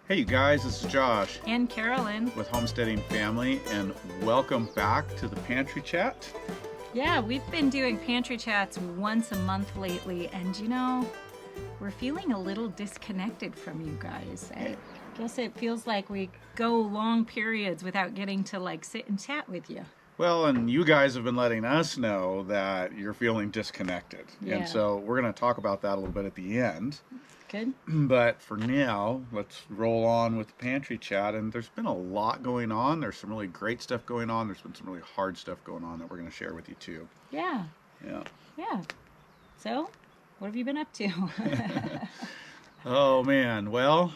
Hey you guys, this is Josh and Carolyn with Homesteading Family, and welcome back to the Pantry Chat. Yeah, we've been doing Pantry Chats once a month lately, and we're feeling a little disconnected from you guys. I guess it feels like we go long periods without getting to sit and chat with you. Well, and you guys have been letting us know that you're feeling disconnected. Yeah. And so we're going to talk about that a little bit at the end. Good. But for now, let's roll on with the Pantry Chat. And there's been a lot going on. There's some really great stuff going on. There's been some really hard stuff going on that we're going to share with you too. Yeah. So, what have you been up to? Oh man, well,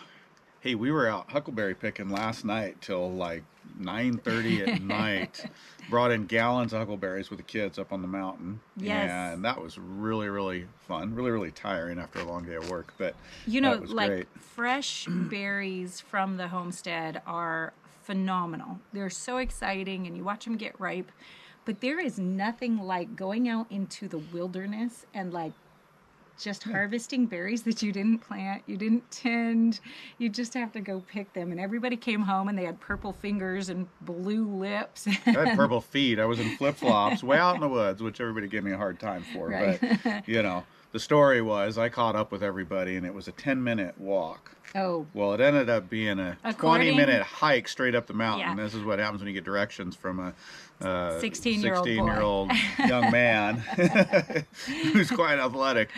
hey, we were out huckleberry picking last night till like 9:30 at night. Brought in gallons of huckleberries with the kids up on the mountain. Yes. And that was really, really fun. Really, really tiring after a long day of work. But that was great. Fresh berries from the homestead are phenomenal. They're so exciting, and you watch them get ripe. But there is nothing like going out into the wilderness and just harvesting berries that you didn't plant, you didn't tend, you just have to go pick them. And everybody came home and they had purple fingers and blue lips. I had purple feet. I was in flip-flops way out in the woods, which everybody gave me a hard time for. Right. But, the story was I caught up with everybody and it was a 10-minute walk. Oh. Well, it ended up being a 20-minute hike straight up the mountain. Yeah. This is what happens when you get directions from a 16-year-old young man who's quite athletic.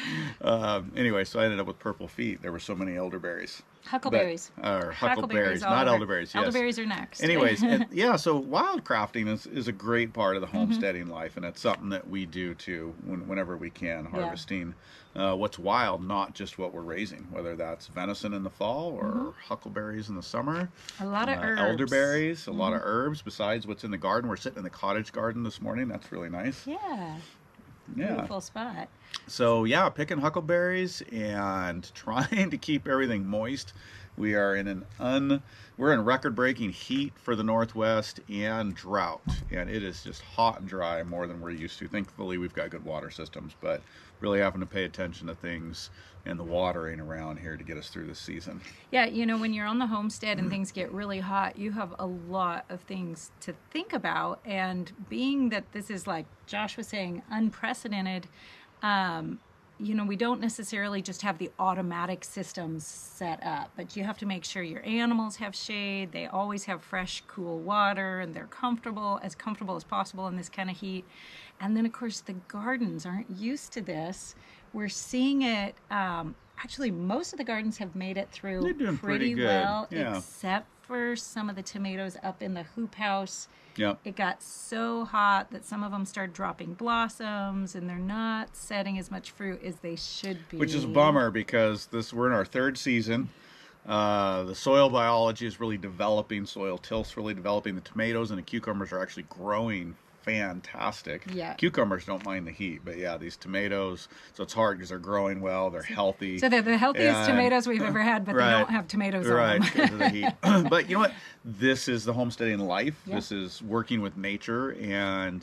Anyway, so I ended up with purple feet. There were so many elderberries. Huckleberries. Huckleberries, not elderberries. Yes. Elderberries are next. Anyways, so wildcrafting is a great part of the homesteading life, and it's something that we do too whenever we can, harvesting what's wild, not just what we're raising, whether that's venison in the fall or huckleberries in the summer. A lot of herbs. Elderberries, a lot of herbs besides what's in the garden. We're sitting in the cottage garden this morning. That's really nice. Yeah. Beautiful spot. So picking huckleberries and trying to keep everything moist. We are we're in record-breaking heat for the Northwest and drought, and it is just hot and dry more than we're used to. Thankfully, we've got good water systems, but really having to pay attention to things and the watering around here to get us through this season. Yeah, when you're on the homestead and things get really hot, you have a lot of things to think about, and being that this is, like Josh was saying, unprecedented, we don't necessarily just have the automatic systems set up, but you have to make sure your animals have shade, they always have fresh, cool water, and they're comfortable as possible in this kind of heat. And then, of course, the gardens aren't used to this. We're seeing it, actually, most of the gardens have made it through They're doing pretty good. well, Yeah. except for some of the tomatoes up in the hoop house. Yep. It got so hot that some of them started dropping blossoms, and they're not setting as much fruit as they should be. Which is a bummer because we're in our third season. The soil biology is really developing. Soil tilth's really developing. The tomatoes and the cucumbers are actually growing fantastic. Yeah. Cucumbers don't mind the heat, but these tomatoes, so it's hard because they're growing well, they're healthy. So they're the healthiest tomatoes we've ever had, but they don't have tomatoes on them. Right, because of the heat. But you know what? This is the homesteading life. Yeah. This is working with nature, and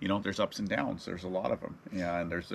there's ups and downs. There's a lot of them, and there's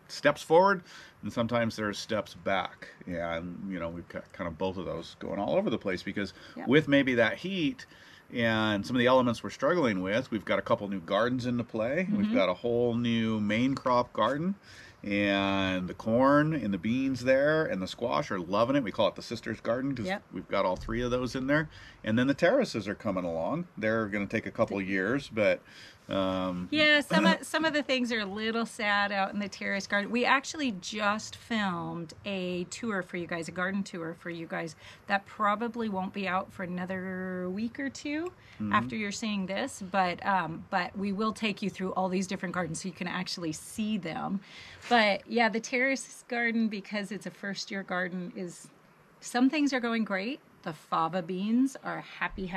steps forward, and sometimes there's steps back, and we've got kind of both of those going all over the place because with maybe that heat and some of the elements we're struggling with, we've got a couple new gardens into play. We've got a whole new main crop garden, and the corn and the beans there and the squash are loving it. We call it the Sisters Garden because we've got all three of those in there. And then the terraces are coming along. They're going to take a couple years, but some of the things are a little sad out in the terrace garden. We actually just filmed a tour for you guys, a garden tour for you guys that probably won't be out for another week or two after you're seeing this, but we will take you through all these different gardens so you can actually see them. But the terrace garden, because it's a first-year garden, some things are going great. The fava beans are happy.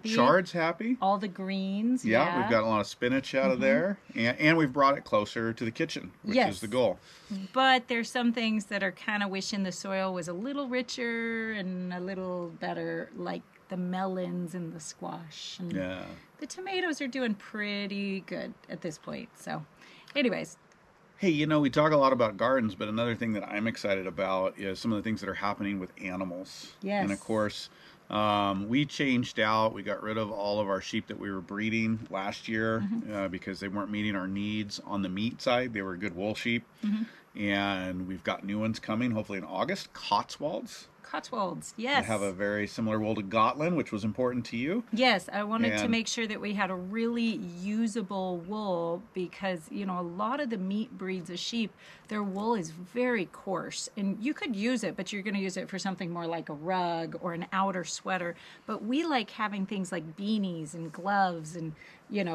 Chard's happy. All the greens. Yeah, we've got a lot of spinach out of there. And we've brought it closer to the kitchen, which is the goal. But there's some things that are kind of wishing the soil was a little richer and a little better, like the melons and the squash. And the tomatoes are doing pretty good at this point. So anyways, Hey, we talk a lot about gardens, but another thing that I'm excited about is some of the things that are happening with animals. Yes. And of course, we changed out, we got rid of all of our sheep that we were breeding last year because they weren't meeting our needs on the meat side. They were good wool sheep. And we've got new ones coming, hopefully in August. Cotswolds, They yes. have a very similar wool to Gotland, which was important to you. Yes, I wanted to And- make sure that we had a really usable wool because, a lot of the meat breeds of sheep, their wool is very coarse. And you could use it, but you're going to use it for something more like a rug or an outer sweater. But we like having things like beanies and gloves and,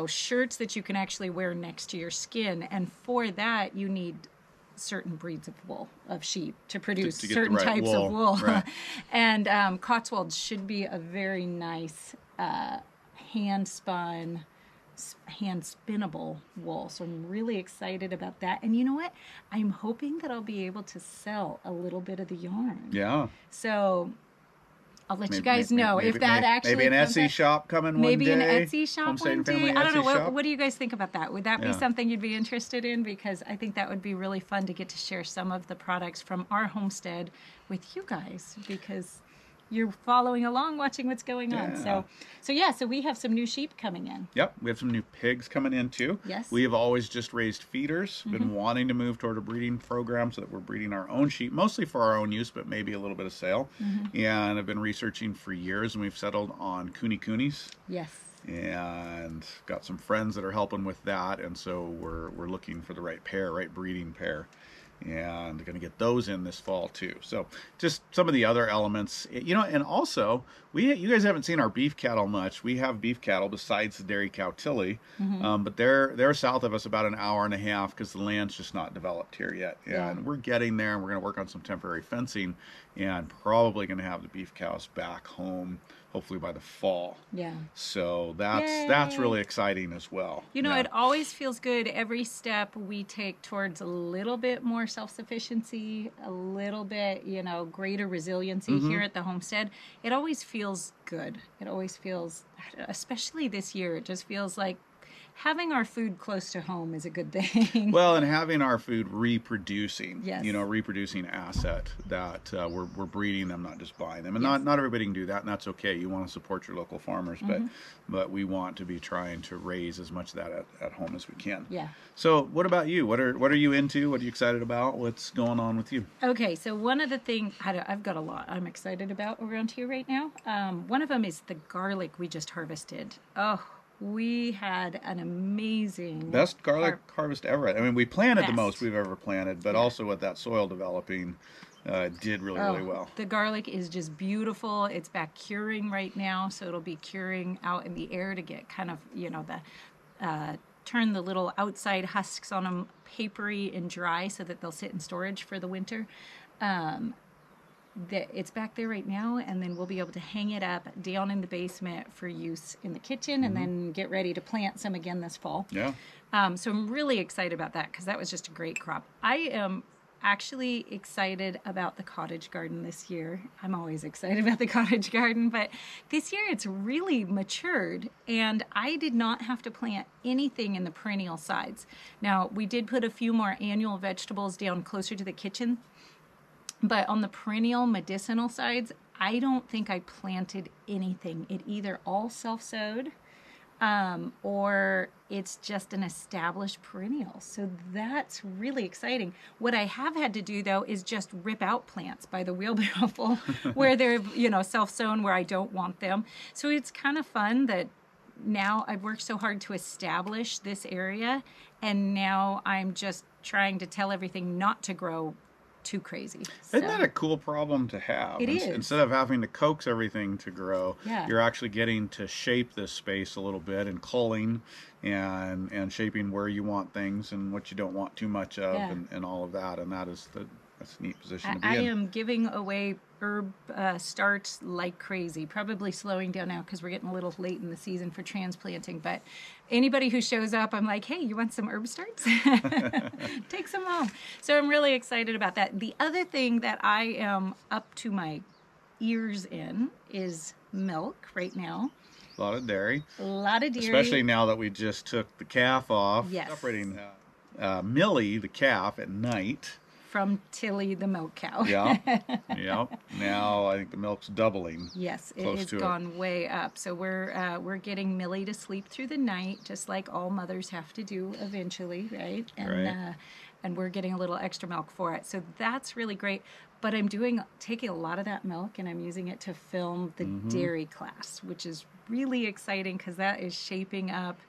shirts that you can actually wear next to your skin. And for that, you need certain breeds of wool of sheep to produce to get certain the right types of wool. Right. And Cotswolds should be a very nice hand spinnable wool. So I'm really excited about that. And you know what? I'm hoping that I'll be able to sell a little bit of the yarn. Yeah. So I'll let you guys know if that actually maybe an comes Etsy up. shop coming one Maybe day. an Etsy shop Homestead one and Family day. I don't know. Etsy shop. What do you guys think about that? Would that be Yeah. something you'd be interested in? Because I think that would be really fun to get to share some of the products from our homestead with you guys because you're following along, watching what's going on. Yeah. So we have some new sheep coming in. Yep, we have some new pigs coming in too. Yes. We have always just raised feeders, been wanting to move toward a breeding program so that we're breeding our own sheep, mostly for our own use, but maybe a little bit of sale. And I've been researching for years, and we've settled on coonies. Yes. And got some friends that are helping with that, and so we're looking for the right breeding pair. And going to get those in this fall too. So just some of the other elements, and also you guys haven't seen our beef cattle much. We have beef cattle besides the dairy cow Tilly, but they're south of us about an hour and a half because the land's just not developed here yet. And we're getting there, and we're going to work on some temporary fencing, and probably going to have the beef cows back home hopefully by the fall. Yeah. So that's really exciting as well. It always feels good every step we take towards a little bit more self-sufficiency, a little bit, greater resiliency here at the homestead. It always feels good. It always feels, especially this year, it just feels like having our food close to home is a good thing. Well, and having our food reproducing, Yes. Reproducing asset that we're breeding them, not just buying them. And Yes. not everybody can do that, and that's okay. You want to support your local farmers, but we want to be trying to raise as much of that at home as we can. Yeah. So what about you? What are you into? What are you excited about? What's going on with you? Okay, so one of the things, I've got a lot I'm excited about around here right now. One of them is the garlic we just harvested. Oh, we had an amazing... Best garlic harvest ever. I mean, we planted the Best. most we've ever planted, but also with that soil developing, did really well. The garlic is just beautiful. It's back curing right now, so it'll be curing out in the air to get kind of, turn the little outside husks on them papery and dry so that they'll sit in storage for the winter. It's back there right now, and then we'll be able to hang it up down in the basement for use in the kitchen, and then get ready to plant some again this fall. Yeah. So I'm really excited about that because that was just a great crop. I am actually excited about the cottage garden this year. I'm always excited about the cottage garden, but this year it's really matured, and I did not have to plant anything in the perennial sides. Now, we did put a few more annual vegetables down closer to the kitchen, but on the perennial medicinal sides, I don't think I planted anything. It either all self-sowed or it's just an established perennial. So that's really exciting. What I have had to do, though, is just rip out plants by the wheelbarrow full where they're, self-sown where I don't want them. So it's kind of fun that now I've worked so hard to establish this area, and now I'm just trying to tell everything not to grow too crazy. Isn't that a cool problem to have? It is. Instead of having to coax everything to grow, Yeah. you're actually getting to shape this space a little bit and culling and shaping where you want things and what you don't want too much of and all of that. And that's a neat position to be in. I am giving away herb starts like crazy, probably slowing down now because we're getting a little late in the season for transplanting, but anybody who shows up, I'm like, hey, you want some herb starts? Take some home. So I'm really excited about that. The other thing that I am up to my ears in is milk right now. A lot of dairy. A lot of dairy. Especially now that we just took the calf off. Yes. Separating Millie, the calf, at night. From Tilly, the milk cow. Yeah. Now I think the milk's doubling. Yes, it has gone way up. So we're getting Millie to sleep through the night, just like all mothers have to do eventually, right? And we're getting a little extra milk for it. So that's really great. But I'm taking a lot of that milk and I'm using it to film the dairy class, which is really exciting because that is shaping up.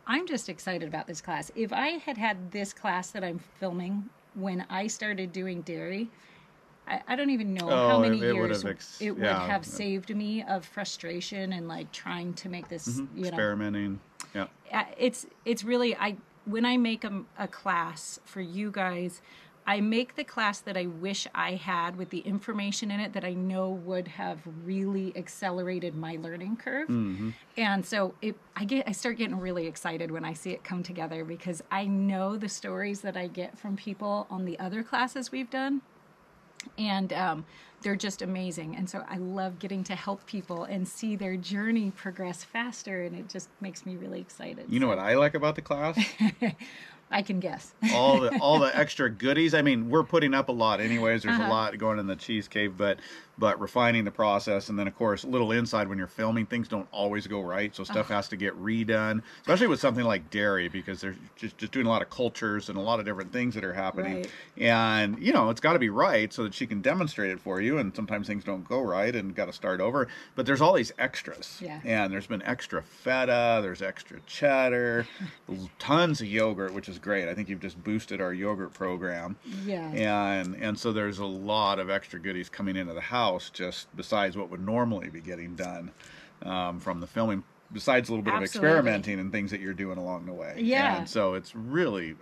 I'm just excited about this class. If I had this class that I'm filming when I started doing dairy, I don't even know how many years it would have saved me of frustration and like trying to make this, experimenting. Yeah. It's really, when I make a class for you guys, I make the class that I wish I had with the information in it that I know would have really accelerated my learning curve. And so I start getting really excited when I see it come together because I know the stories that I get from people on the other classes we've done. And they're just amazing. And so I love getting to help people and see their journey progress faster. And it just makes me really excited. You know what I like about the class? I can guess. all the extra goodies. I mean, we're putting up a lot anyways. There's a lot going in the cheese cave, but refining the process, and then of course a little inside when you're filming, things don't always go right, so stuff has to get redone, especially with something like dairy because they're just doing a lot of cultures and a lot of different things that are happening. Right. And it's got to be right so that she can demonstrate it for you, and sometimes things don't go right and got to start over. But there's all these extras. And there's been extra feta, there's extra cheddar, tons of yogurt, which is great. I think you've just boosted our yogurt program. And so there's a lot of extra goodies coming into the house, just besides what would normally be getting done from the filming, besides a little bit of experimenting and things that you're doing along the way. And so it's really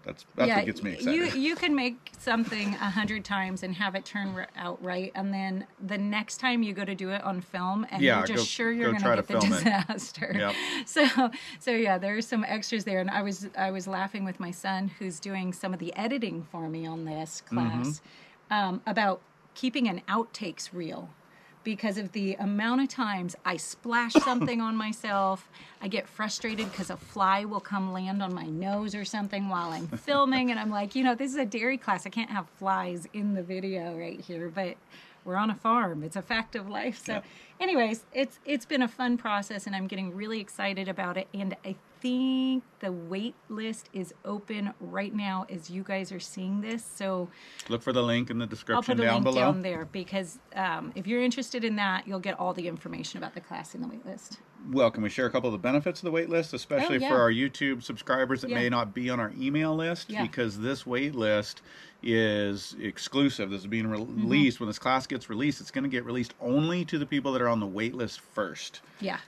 that's what gets me excited. You can make something 100 times and have it turn out right, and then the next time you go to do it on film, and you're just sure you're going to get the disaster. So yeah, there's some extras there, and I was laughing with my son who's doing some of the editing for me on this class about keeping an outtakes reel. Because of the amount of times I splash something on myself, I get frustrated because a fly will come land on my nose or something while I'm filming, and I'm like, this is a dairy class. I can't have flies in the video right here, but we're on a farm. It's a fact of life. So anyways, it's been a fun process, and I'm getting really excited about it, and I think the wait list is open right now as you guys are seeing this. So look for the link in the description down below. I'll put a link down there because if you're interested in that, you'll get all the information about the class in the wait list. Well, can we share a couple of the benefits of the wait list, especially for our YouTube subscribers that may not be on our email list? Because this wait list is exclusive. This is being released. When this class gets released, it's going to get released only to the people that are on the wait list first.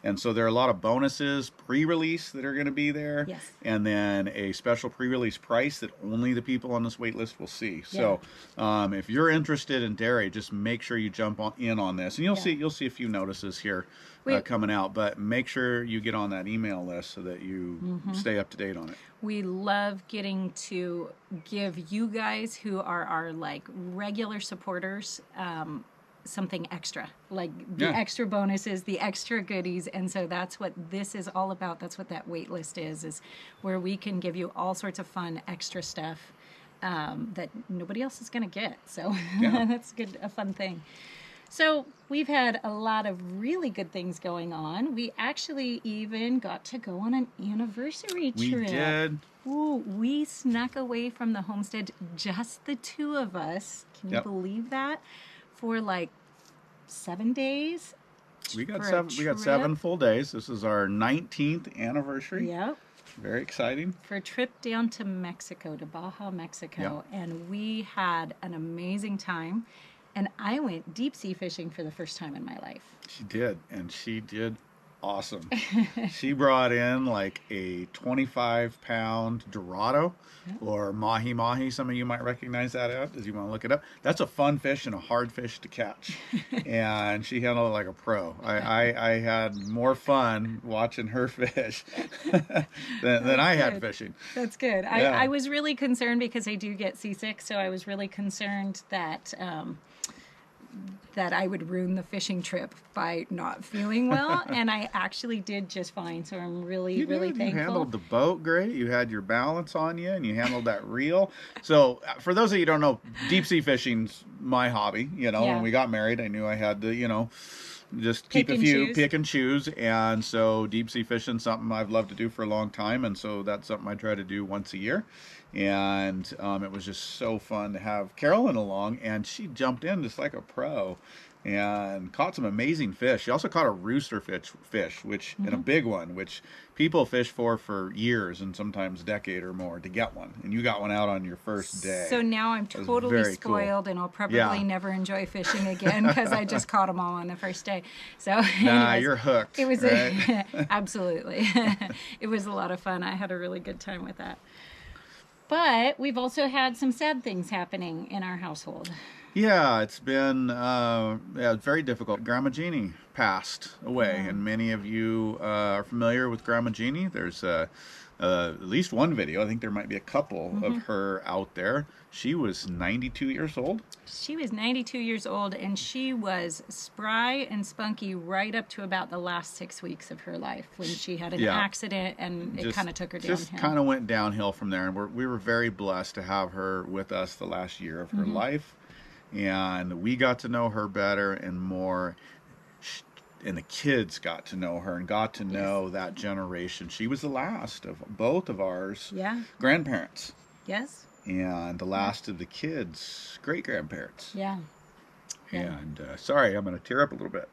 And so there are a lot of bonuses pre-release that are going to be there. And then a special pre-release price that only the people on this wait list will see. So if you're interested in dairy, just make sure you jump in on this. And you'll see a few notices here coming out, but make sure you get on that email list so that you stay up to date on it. We love getting to give you guys who are our regular supporters something extra, like the extra bonuses, the extra goodies. And so that's what this is all about. That's what that wait list is where we can give you all sorts of fun extra stuff that nobody else is going to get. So that's a fun thing. So we've had a lot of really good things going on. We actually even got to go on an anniversary trip. We did. Ooh, we snuck away from the homestead, just the two of us. Can you believe that? For 7 days. We got 7 full days. This is our 19th anniversary. Yep. Very exciting. For a trip down to Mexico, to Baja, Mexico. And we had an amazing time. And I went deep sea fishing for the first time in my life. She did, and she did awesome. She brought in a 25-pound Dorado or mahi-mahi. Some of you might recognize that as you want to look it up. That's a fun fish and a hard fish to catch. And she handled it like a pro. I had more fun watching her fish than I had fishing. That's good. I was really concerned because I do get seasick, so I was really concerned that that I would ruin the fishing trip by not feeling well, and I actually did just fine. So I'm really thankful. You handled the boat great. You had your balance on you, and you handled that reel. So for those of you who don't know, deep sea fishing's my hobby. When we got married, I knew I had to, just keep pick and choose. And so deep sea fishing is something I've loved to do for a long time. And so that's something I try to do once a year. And it was just so fun to have Carolyn along, and she jumped in just like a pro and caught some amazing fish. She also caught a rooster fish, which and a big one, which people fish for years and sometimes a decade or more to get one. And you got one out on your first day. So now I'm totally spoiled, and I'll probably never enjoy fishing again because I just caught them all on the first day. So anyways, you're hooked. It was right? Absolutely. It was a lot of fun. I had a really good time with that. But we've also had some sad things happening in our household. Yeah, it's been very difficult. Grandma Genie passed away, and many of you are familiar with Grandma Genie. There's at least one video. I think there might be a couple of her out there. She was 92 years old. She was 92 years old, and she was spry and spunky right up to about the last 6 weeks of her life when she had an accident, and it kind of took her downhill. Just kind of went downhill from there, and we were very blessed to have her with us the last year of her life. And we got to know her better and more, and the kids got to know her and got to know that generation. She was the last of both of ours grandparents. Yes. And the last of the kids' great-grandparents. Yeah. And sorry, I'm going to tear up a little bit.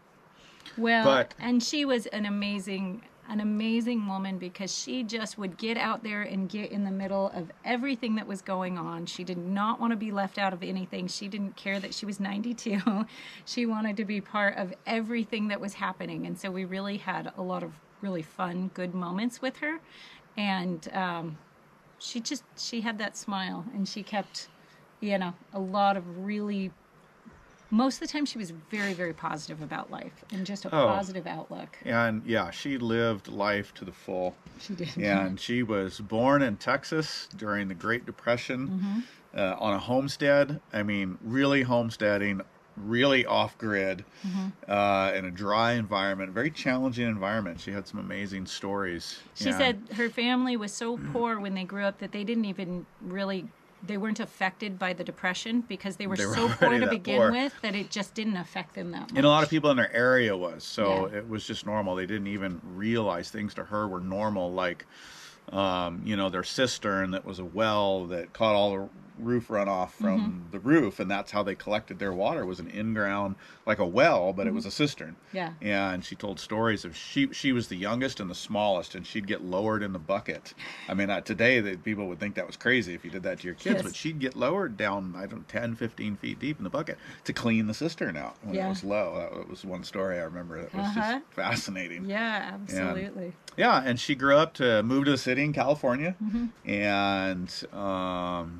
Well, and she was an amazing woman because she just would get out there and get in the middle of everything that was going on. She did not want to be left out of anything. She didn't care that she was 92. She wanted to be part of everything that was happening. And so we really had a lot of really fun, good moments with her. And she had that smile, and she kept, a lot of really, most of the time she was very, very positive about life and just a positive outlook. And she lived life to the full. She did. And she was born in Texas during the Great Depression on a homestead. I mean, really homesteading, really off-grid, in a dry environment, very challenging environment. She had some amazing stories. She said her family was so poor when they grew up that they didn't even really... They weren't affected by the Depression because they were so poor to begin with that it just didn't affect them that much. And a lot of people in their area was. So it was just normal. They didn't even realize things to her were normal, like, their cistern that was a well that caught all the roof runoff from the roof, and that's how they collected their water, was an in-ground, like a well, but it was a cistern. Yeah. And she told stories of she was the youngest and the smallest, and she'd get lowered in the bucket. I mean, today people would think that was crazy if you did that to your kids, but she'd get lowered down, 10, 15 feet deep in the bucket to clean the cistern out when it was low. That was one story I remember that was just fascinating. Yeah, absolutely. And she grew up to move to the city in California, and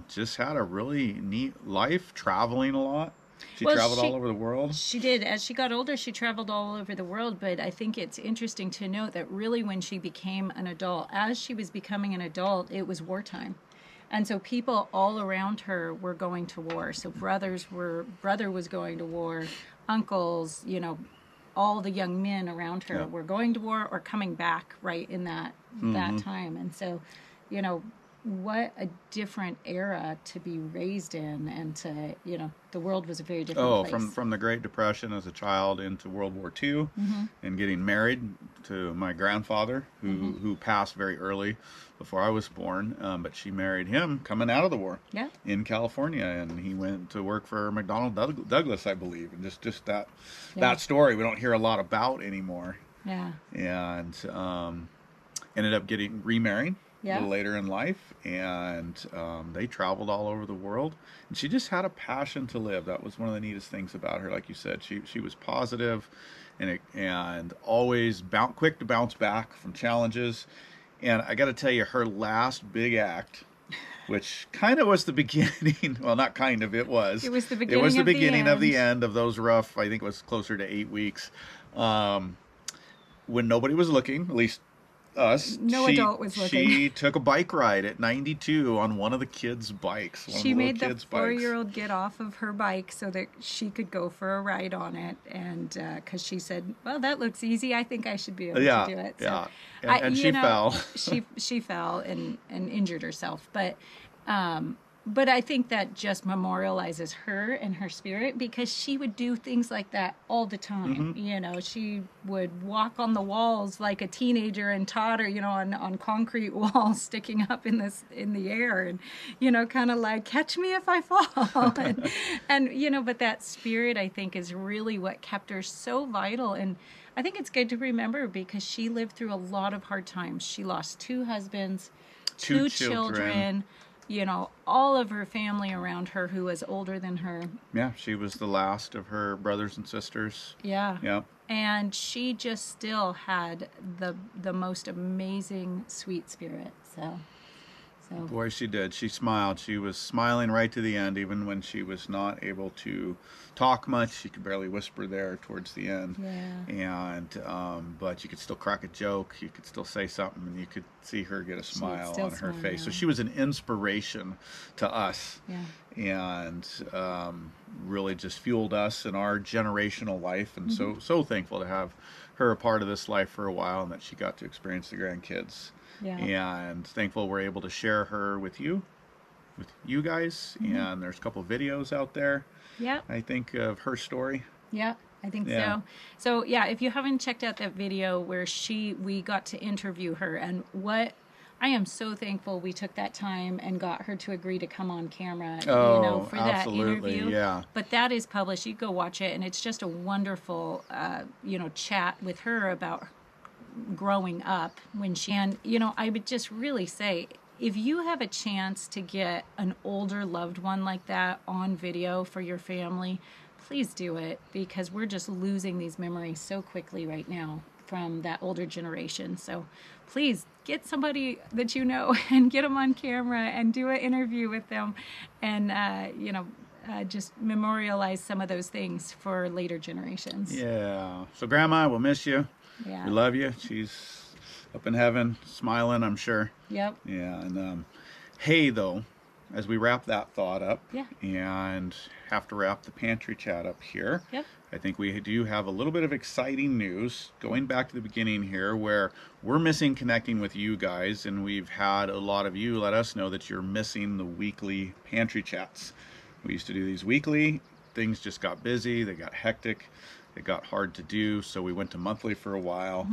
just had a really neat life, traveling a lot. She traveled all over the world. She did. As she got older, she traveled all over the world, but I think it's interesting to note that really when she became an adult, as she was becoming an adult, it was wartime. And so people all around her were going to war. So brother was going to war, uncles, all the young men around her were going to war or coming back right in that time. And so, what a different era to be raised in, and to, the world was a very different place. From the Great Depression as a child into World War II, and getting married to my grandfather, who passed very early before I was born, but she married him coming out of the war in California, and he went to work for McDonnell Douglas, I believe, and just that story we don't hear a lot about anymore. Yeah. And ended up getting remarried a little later in life, and they traveled all over the world, and she just had a passion to live. That was one of the neatest things about her. Like you said, she was positive and always quick to bounce back from challenges. And I got to tell you, her last big act, which kind of was the beginning, well, not kind of, it was the beginning, of the end of those rough, I think it was closer to 8 weeks, when nobody was looking, at least us. No adult was looking. She took a bike ride at 92 on one of the kids' bikes. She made the 4-year-old get off of her bike so that she could go for a ride on it, and because she said, "Well, that looks easy. I think I should be able to do it." So, yeah, and she fell. she fell and injured herself, but I think that just memorializes her and her spirit, because she would do things like that all the time. Mm-hmm. She would walk on the walls like a teenager and totter, on concrete walls sticking up in the air, and, kind of like, catch me if I fall. and, but that spirit, I think, is really what kept her so vital. And I think it's good to remember, because she lived through a lot of hard times. She lost 2 husbands, 2 children, all of her family around her who was older than her. Yeah, she was the last of her brothers and sisters. Yeah. Yeah. And she just still had the most amazing sweet spirit. So. Boy, she did. She smiled. She was smiling right to the end, even when she was not able to talk much. She could barely whisper there towards the end. Yeah. And but you could still crack a joke. You could still say something, and you could see her get a smile on her face. So she was an inspiration to us. Yeah. And really just fueled us in our generational life. And so thankful to have her a part of this life for a while, and that she got to experience the grandkids. Yeah. And thankful we're able to share her with you guys. And there's a couple of videos out there. Yeah. I think of her story. Yeah, I think so. So yeah, if you haven't checked out that video where we got to interview her, and I am so thankful we took that time and got her to agree to come on camera, for that interview. Yeah. But that is published. You go watch it, and it's just a wonderful, chat with her about growing up and I would just really say, if you have a chance to get an older loved one like that on video for your family, please do it, because we're just losing these memories so quickly right now from that older generation. So please get somebody that and get them on camera and do an interview with them, and just memorialize some of those things for later generations. Yeah. So Grandma, we'll miss you. Yeah. We love you. She's up in heaven, smiling, I'm sure. Yep. Yeah. And hey, though, as we wrap that thought up, and have to wrap the pantry chat up here, I think we do have a little bit of exciting news. Going back to the beginning here, where we're missing connecting with you guys, and we've had a lot of you let us know that you're missing the weekly pantry chats. We used to do these weekly. Things just got busy. They got hectic. It got hard to do, so we went to monthly for a while.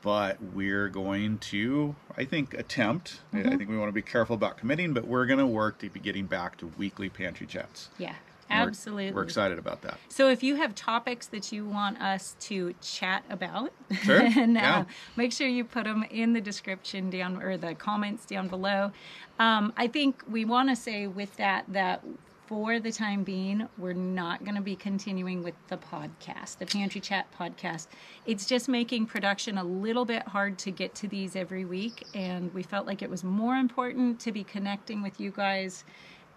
But we're going to, I think, attempt. I think we want to be careful about committing, but we're going to work to be getting back to weekly pantry chats. Yeah, absolutely. We're excited about that. So if you have topics that you want us to chat about, sure. then make sure you put them in the description down, or the comments down below. I think we want to say with that for the time being, we're not going to be continuing with the podcast, the Pantry Chat podcast. It's just making production a little bit hard to get to these every week, and we felt like it was more important to be connecting with you guys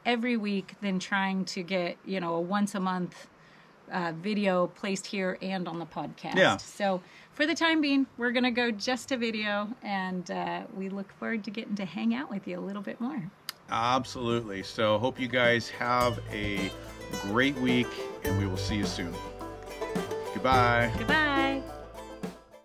every week than trying to get, a once a month video placed here and on the podcast. Yeah. So for the time being, we're going to go just to video, and we look forward to getting to hang out with you a little bit more. Absolutely. So hope you guys have a great week, and we will see you soon. Goodbye. Goodbye.